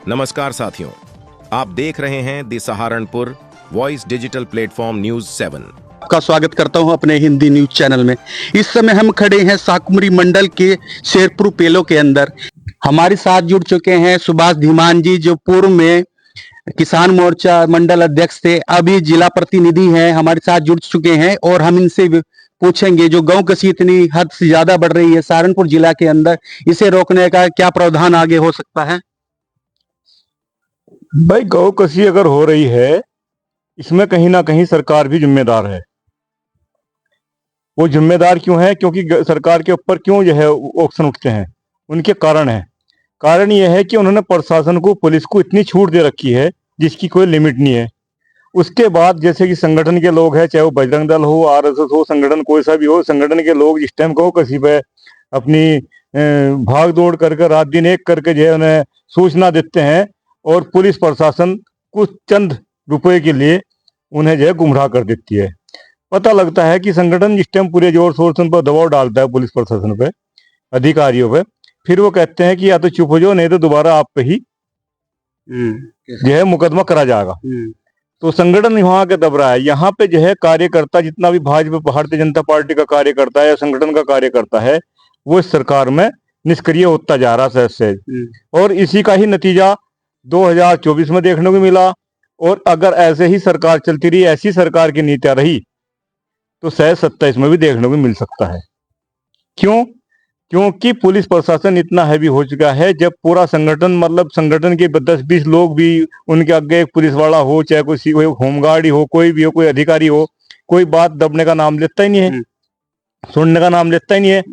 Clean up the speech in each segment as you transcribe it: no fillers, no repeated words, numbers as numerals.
नमस्कार साथियों, आप देख रहे हैं the Saharanpur voice digital platform news 7। आपका स्वागत करता हूं अपने हिंदी न्यूज चैनल में। इस समय हम खड़े हैं शाकुंभरी मंडल के शेरपुर पेलो के अंदर। हमारे साथ जुड़ चुके हैं सुभाष धीमान जी, जो पूर्व में किसान मोर्चा मंडल अध्यक्ष थे, अभी जिला प्रतिनिधि हैं, हमारे साथ जुड़ चुके हैं। और हम इनसे पूछेंगे, जो गौ कसी इतनी हद से ज्यादा बढ़ रही है सहारनपुर जिला के अंदर, इसे रोकने का क्या प्रावधान आगे हो सकता है? भाई, गौ कसी अगर हो रही है, इसमें कहीं ना कहीं सरकार भी जिम्मेदार है। वो जिम्मेदार क्यों है? क्योंकि सरकार के ऊपर क्यों जो है ऑक्शन उठते हैं, उनके कारण है। कारण यह है कि उन्होंने प्रशासन को, पुलिस को इतनी छूट दे रखी है जिसकी कोई लिमिट नहीं है। उसके बाद जैसे कि संगठन के लोग हैं, चाहे वो बजरंग दल हो, आरएसएस हो, संगठन कोई सा भी हो, संगठन के लोग जिस टाइम गौ कसी पे अपनी भाग दौड़ करके रात दिन एक करके जो है उन्हें सूचना देते हैं, और पुलिस प्रशासन कुछ चंद रुपए के लिए उन्हें जो है गुमराह कर देती है। पता लगता है कि संगठन जिस टाइम पूरे जोर शोर से उन पर दबाव डालता है, पुलिस प्रशासन पे, अधिकारियों पे, फिर वो कहते हैं कि या तो चुप हो जाओ, नहीं तो दोबारा आप पे ही जो है मुकदमा करा जाएगा। तो संगठन वहां के दब रहा है। यहाँ पे जो है कार्यकर्ता, जितना भी भाजपा भारतीय जनता पार्टी का कार्यकर्ता है या संगठन का कार्यकर्ता है, वो इस सरकार में निष्क्रिय होता जा रहा है सहज। और इसी का ही नतीजा 2024 में देखने को मिला। और अगर ऐसे ही सरकार चलती रही, ऐसी सरकार की नीतियां रही, तो शायद 27 में भी देखने को मिल सकता है। क्यों? क्योंकि पुलिस प्रशासन इतना हैवी हो चुका है। जब पूरा संगठन, मतलब संगठन के 10-20 लोग भी उनके आगे एक पुलिस वाला हो, चाहे कोई होमगार्ड ही हो, कोई भी हो, कोई अधिकारी हो, कोई बात दबने का नाम लेता ही नहीं है, सुनने का नाम लेता ही नहीं है।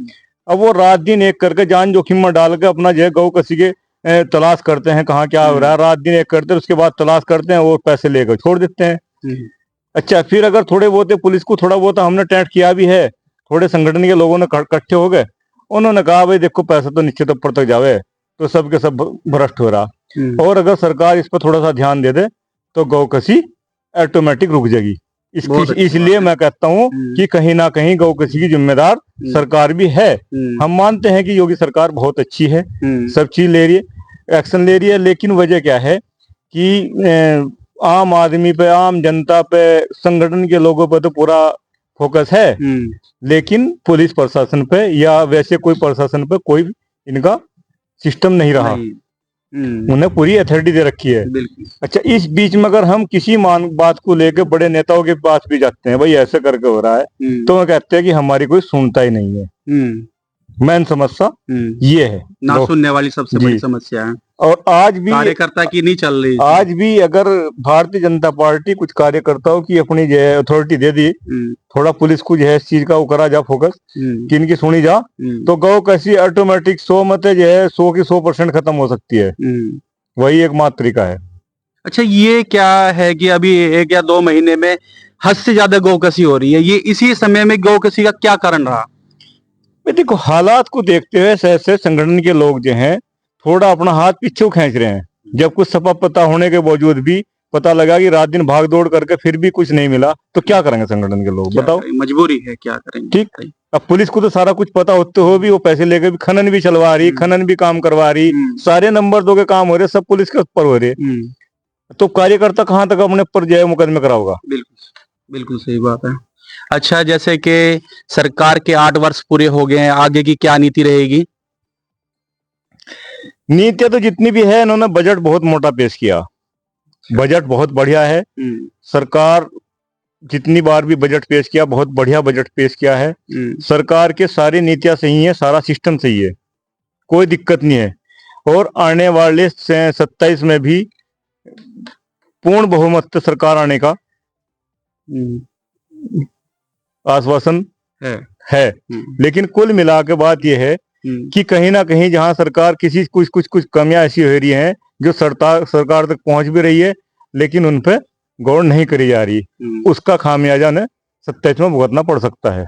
अब वो रात दिन एक करके जान जोखिम में डाल के अपना जो है गौ कसी के तलाश करते हैं, कहाँ क्या हो रहा है, रात दिन एक करते हैं, उसके बाद तलाश करते हैं और पैसे लेकर छोड़ देते हैं। अच्छा, फिर अगर थोड़े बहुत पुलिस को थोड़ा बहुत हमने टेस्ट किया भी है, थोड़े संगठन के लोगों ने इकट्ठे हो गए, उन्होंने कहा भाई देखो पैसा तो निश्चित ऊपर तक जावे, तो सबके सब भ्रष्ट हो रहा। और अगर सरकार इस पर थोड़ा सा ध्यान दे दे तो गौ कसी ऑटोमेटिक रुक जाएगी। इसलिए मैं कहता हूँ कि कहीं ना कहीं गौ कसी की जिम्मेदार सरकार भी है। हम मानते हैं कि योगी सरकार बहुत अच्छी है, सब चीज ले रही है, एक्शन ले रही है, लेकिन वजह क्या है कि आम आदमी पे, आम जनता पे, संगठन के लोगों पे तो पूरा फोकस है, लेकिन पुलिस प्रशासन पे या वैसे कोई प्रशासन पे कोई इनका सिस्टम नहीं रहा। उन्हें पूरी अथॉरिटी दे रखी है। अच्छा, इस बीच में अगर हम किसी बात को लेकर बड़े नेताओं के पास भी जाते हैं, भाई ऐसे करके हो रहा है, तो वो कहते हैं कि हमारी कोई सुनता ही नहीं है। मेन समस्या ये है, ना सुनने वाली सबसे बड़ी समस्या है। और आज भी कार्यकर्ता की नहीं चल रही। आज भी अगर भारतीय जनता पार्टी कुछ कार्यकर्ताओं की अपनी जो है अथॉरिटी दे दी, थोड़ा पुलिस को जो है इस चीज का वो करा जा फोकस कि इनकी सुनी जा, तो गौ कैसी ऑटोमेटिक 100 मत जो है 100 की 100% खत्म हो सकती है। वही एक मात्र तरीका है। अच्छा, ये क्या है कि अभी 1 या 2 महीने में हद से ज्यादा गौ कसी हो रही है, ये इसी समय में गौ कसी का क्या कारण रहा? देखो, हालात को देखते हुए ऐसे संगठन के लोग जो हैं थोड़ा अपना हाथ पीछे खींच रहे हैं। जब कुछ सपा पता होने के बावजूद भी पता लगा कि रात दिन भाग दौड़ करके फिर भी कुछ नहीं मिला, तो क्या करेंगे संगठन के लोग? बताओ, मजबूरी है, क्या करेंगे? ठीक। अब पुलिस को तो सारा कुछ पता होते हो भी वो पैसे लेकर भी खनन भी चलवा रही, खनन भी काम करवा रही, सारे नंबर 2 के काम हो रहे, सब पुलिस के ऊपर हो रहे, तो कार्यकर्ता कहाँ तक अपने ऊपर जो है मुकदमे कराओगा? बिल्कुल बिल्कुल सही बात है। अच्छा, जैसे कि सरकार के 8 वर्ष पूरे हो गए हैं, आगे की क्या नीति रहेगी? नीतियां तो जितनी भी है, इन्होंने बजट बहुत मोटा पेश किया, बजट बहुत बढ़िया है। सरकार जितनी बार भी बजट पेश किया, बहुत बढ़िया बजट पेश किया है। सरकार के सारी नीतियां सही है, सारा सिस्टम सही है, कोई दिक्कत नहीं है। और आने वाले 27 में भी पूर्ण बहुमत से सरकार आने का आश्वासन है। लेकिन कुल मिला के बात यह है कि कहीं ना कहीं जहां सरकार किसी कुछ कमियां ऐसी हो रही हैं जो सरकार तक पहुंच भी रही है, लेकिन उन पे गौर नहीं करी जा रही, उसका खामियाजा ने 27 में भुगतना पड़ सकता है।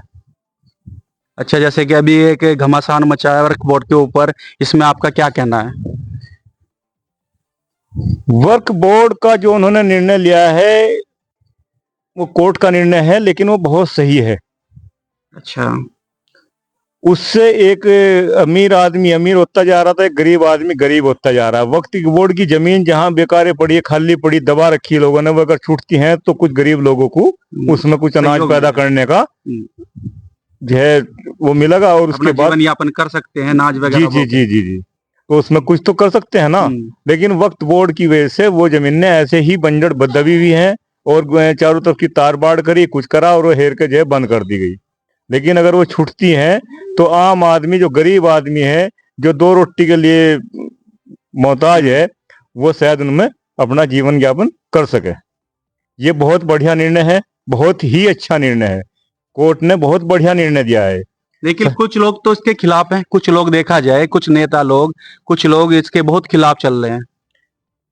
अच्छा, जैसे कि अभी एक घमासान मचा है वर्क बोर्ड के ऊपर, इसमें आपका क्या कहना है? वर्क बोर्ड का जो उन्होंने निर्णय लिया है वो कोर्ट का निर्णय है, लेकिन वो बहुत सही है। अच्छा, उससे एक अमीर आदमी अमीर होता जा रहा था, एक गरीब आदमी गरीब होता जा रहा है। वक्त की बोर्ड की जमीन जहां बेकार पड़ी है, खाली पड़ी, दबा रखी है लोगों ने, वो अगर छूटती हैं तो कुछ गरीब लोगों को उसमें कुछ अनाज पैदा करने का जो है वो मिलेगा, और उसके बाद जीवन यापन कर सकते हैं, नाज जी वगैरह जी जी जी जी, तो उसमें कुछ तो कर सकते हैं ना। लेकिन वक्त बोर्ड की वजह से वो जमीनें ऐसे ही बंजर दबी हुई हैं, और चारों तरफ की तार बाड़ करी, कुछ करा, और वो हेर के जो है बंद कर दी गई। लेकिन अगर वो छूटती हैं तो आम आदमी, जो गरीब आदमी है, जो दो रोटी के लिए मोहताज है, वो शायद उनमें अपना जीवन यापन कर सके। ये बहुत बढ़िया निर्णय है, बहुत ही अच्छा निर्णय है। कोर्ट ने बहुत बढ़िया निर्णय दिया है। लेकिन कुछ लोग तो इसके खिलाफ हैं, कुछ लोग, देखा जाए कुछ नेता लोग, कुछ लोग इसके बहुत खिलाफ चल रहे हैं।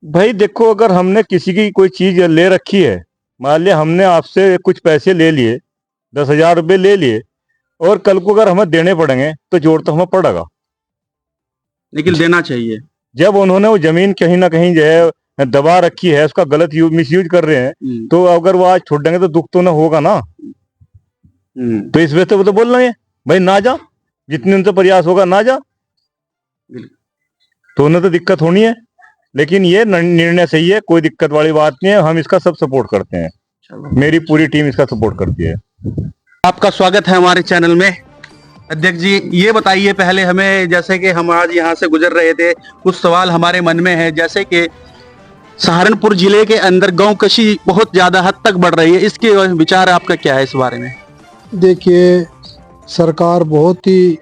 भाई देखो, अगर हमने किसी की कोई चीज ले रखी है, मान लिया हमने आपसे कुछ पैसे ले लिए, 10,000 रुपये ले लिए, और कल को अगर हमें देने पड़ेंगे तो जोड़ तो हमें पड़ेगा। लेकिन देना चाहिए। जब उन्होंने वो जमीन कहीं ना कहीं जो है दबा रखी है, उसका गलत मिसयूज कर रहे हैं, तो अगर वो आज छोड़ देंगे तो दुख तो ना होगा ना। तो इस वजह से वो तो बोल रहे हैं भाई ना जा, जितने उनसे प्रयास होगा ना जा, तो उन्हें तो दिक्कत होनी है। लेकिन ये निर्णय सही है, कोई दिक्कत वाली बात नहीं है, हम इसका सब सपोर्ट करते हैं, मेरी पूरी टीम इसका सपोर्ट करती है। आपका स्वागत है हमारे चैनल में। अध्यक्ष जी, ये बताइए पहले हमें, जैसे कि हम आज यहाँ से गुजर रहे थे, कुछ सवाल हमारे मन में है, जैसे कि सहारनपुर जिले के अंदर गौकशी बहुत ज्यादा हद तक बढ़ रही है, इसके विचार आपका क्या है इस बारे में? देखिए, सरकार बहुत ही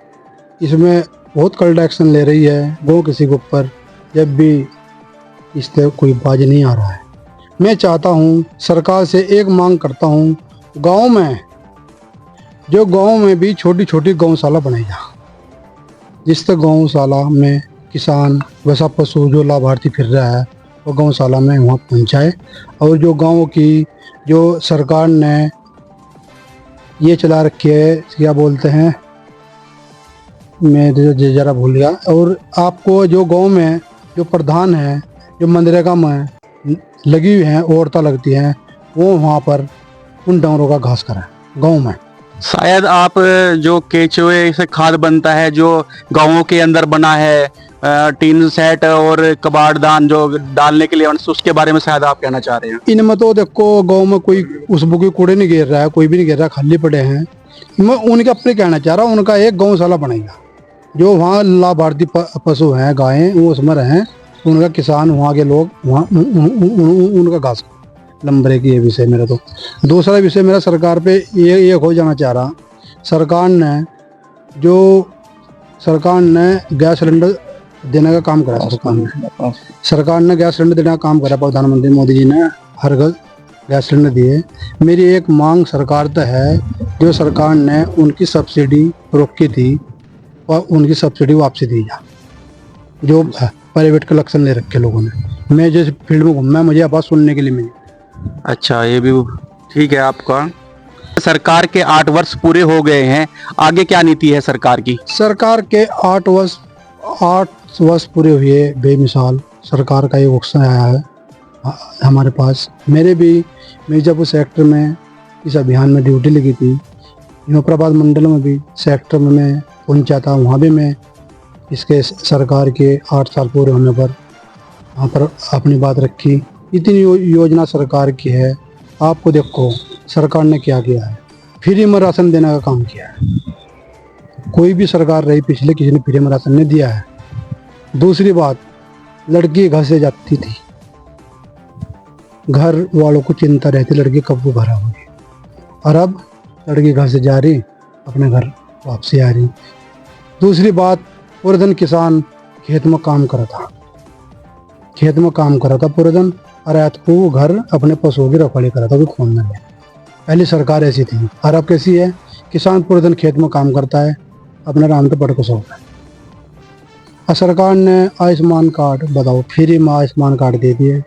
इसमें बहुत कड़े एक्शन ले रही है गौ किसी के ऊपर, जब भी इस पर कोई बाज नहीं आ रहा है। मैं चाहता हूँ, सरकार से एक मांग करता हूँ, गांव में भी छोटी छोटी गौशाला बनाई जा, जिससे गौशाला में किसान वैसा पशु जो लाभार्थी फिर रहा है वो गौशाला में वहाँ पहुँचाए। और जो गाँव की जो सरकार ने ये चला रखी है, क्या बोलते हैं, मैं तो जरा भूल गया। और आपको जो गांव में जो प्रधान है, जो मनरेगा में लगी हुई हैं, औरतें लगती हैं, वो वहाँ पर उन डंगरों का घास कराएं गांव में। शायद आप जो केचुए से खाद बनता है, जो गांवों के अंदर बना है, टीन सेट और कबाड़दान जो डालने के लिए, उसके बारे में शायद आप कहना चाह रहे हैं। इनमें तो देखो, गांव में कोई खुशबू के कूड़े नहीं गिर रहा है, कोई भी नहीं गिर रहा, खाली पड़े हैं। मैं उनके अपने कहना चाह रहा हूँ, उनका एक गौशाला बनेगा, जो वहाँ लाभार्थी पशु हैं, गायें, वो उसमें रहें, उनका किसान, वहाँ के लोग वहाँ उनका घास लंबरे की। ये विषय मेरा। तो दूसरा विषय मेरा सरकार पे ये हो जाना चाह रहा, सरकार ने गैस सिलेंडर देने का काम करा। सरकार ने गैस सिलेंडर देने का काम करा, प्रधानमंत्री मोदी जी ने हर घर गैस सिलेंडर दिए। मेरी एक मांग सरकार तक है, जो सरकार ने उनकी सब्सिडी रोकी थी, और उनकी सब्सिडी वापसी दी जा, जो प्राइवेट कलेक्शन ले रखे लोगों ने। मैं जिस फील्ड में घूमा, मुझे आवाज़ सुनने के लिए मिली। अच्छा, ये भी ठीक है आपका। सरकार के 8 वर्ष पूरे हो गए हैं, आगे क्या नीति है सरकार की? सेक्टर के 8 वर्ष पूरे हुए, बेमिसाल सरकार का ये ऑप्शन आया है हमारे पास। मेरे भी मिर्जापुर सेक्टर में इस अभियान में ड्यूटी लगी थी, हिमोप्राबाद मंडल में भी सेक्टर में मैं पहुंचा था, वहाँ भी मैं इसके सरकार के 8 साल पूरे होने पर वहाँ पर अपनी बात रखी। इतनी योजना सरकार की है। आपको देखो सरकार ने क्या किया है, फ्री में राशन देने का काम किया है। कोई भी सरकार रही पिछले, किसी ने फ्री में राशन नहीं दिया है। दूसरी बात, लड़की घर से जाती थी, घर वालों को चिंता रहती लड़की कब को घर आएगी, और अब लड़की घर से जा रही, अपने घर वापसी आ रही। दूसरी बात, पूरे दिन किसान खेत में काम करा था पूरे दिन, और रात को घर अपने पशुओं की रखवाली करा था, वो खून में गया। पहली सरकार ऐसी थी, और अब कैसी है? किसान पूरे दिन खेत में काम करता है, अपने आराम पे पड़ के सोता है। और सरकार ने आयुष्मान कार्ड, बताओ, फ्री में आयुष्मान कार्ड दे दिए,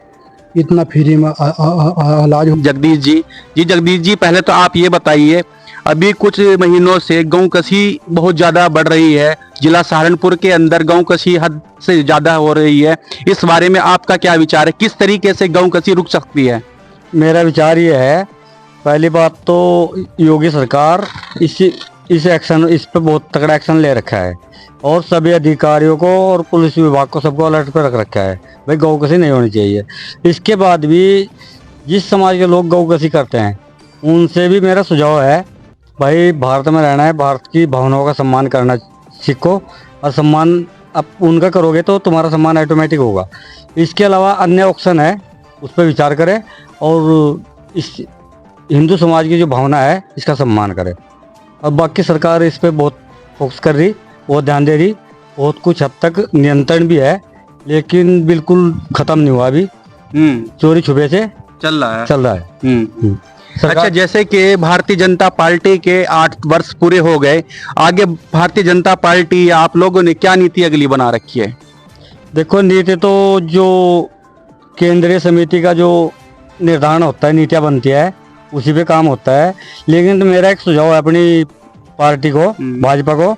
इतना फ्री में इलाज। जगदीश जी, पहले तो आप ये बताइए, अभी कुछ महीनों से गौकशी बहुत ज्यादा बढ़ रही है, जिला सहारनपुर के अंदर गौकशी हद से ज्यादा हो रही है, इस बारे में आपका क्या विचार है? किस तरीके से गौकशी रुक सकती है? मेरा विचार ये है, पहली बात तो योगी सरकार इस इस पे बहुत तगड़ा एक्शन ले रखा है और सभी अधिकारियों को और पुलिस विभाग को सबको अलर्ट पे रख रखा है भाई गौकसी नहीं होनी चाहिए। इसके बाद भी जिस समाज के लोग गौकसी करते हैं उनसे भी मेरा सुझाव है भाई भारत में रहना है, भारत की भावनाओं का सम्मान करना सीखो और सम्मान अब उनका करोगे तो तुम्हारा सम्मान ऑटोमेटिक होगा। इसके अलावा अन्य ऑप्शन है उस पर विचार करें और इस हिंदू समाज की जो भावना है इसका सम्मान करें। और बाकी सरकार इस पे बहुत फोकस कर रही, बहुत ध्यान दे रही, बहुत कुछ हद तक नियंत्रण भी है लेकिन बिल्कुल खत्म नहीं हुआ अभी, चोरी छुपे से चल रहा है। अच्छा, जैसे कि भारतीय जनता पार्टी के 8 वर्ष पूरे हो गए, आगे भारतीय जनता पार्टी या आप लोगों ने क्या नीति अगली बना रखी है? देखो नीति तो जो केंद्रीय समिति का जो निर्धारण होता है, नीतियाँ बनती है उसी पे काम होता है। लेकिन मेरा एक सुझाव है अपनी पार्टी को, भाजपा को,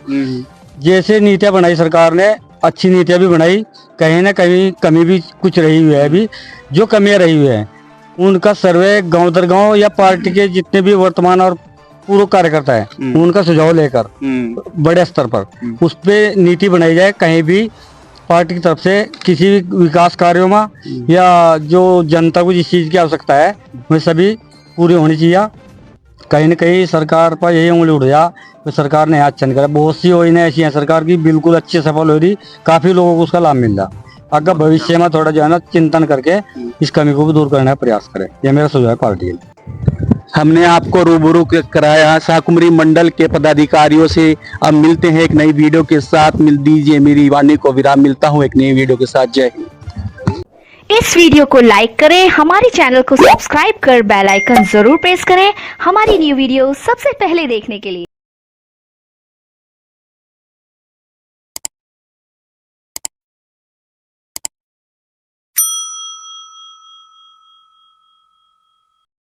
जैसे नीतियाँ बनाई सरकार ने, अच्छी नीतियाँ भी बनाई, कहीं ना कहीं कमी भी कुछ रही हुई है। अभी जो कमियाँ रही हुई है उनका सर्वे गांव दर गांव या पार्टी के जितने भी वर्तमान और पूर्व कार्यकर्ता है उनका सुझाव लेकर बड़े स्तर पर उस पे नीति बनाई जाए। कहीं भी पार्टी की तरफ से किसी भी विकास कार्यों में या जो जनता को जिस चीज़ की आवश्यकता है वे सभी पूरी होनी चाहिए। कहीं ना कहीं सरकार पर यही उंगली उठ जा तो सरकार ने अच्छा नहीं करा। बहुत सी योजनाएं ऐसी हैं सरकार की बिल्कुल अच्छी सफल हो रही, काफ़ी लोगों को उसका लाभ मिल रहा। अगर भविष्य में थोड़ा जो है ना चिंतन करके इस कमी को भी दूर करने का प्रयास करें, यह मेरा सुझाव है पार्टी के। हमने आपको रूबरू कराया शाकुंभरी मंडल के पदाधिकारियों से। अब मिलते हैं एक नई वीडियो के साथ। मिल दीजिए मेरी वाणी को विराम, मिलता हूं एक नई वीडियो के साथ। जय हिंद। इस वीडियो को लाइक करें, हमारे चैनल को सब्सक्राइब कर बेल आइकन जरूर प्रेस करें हमारी न्यू वीडियो सबसे पहले देखने के लिए।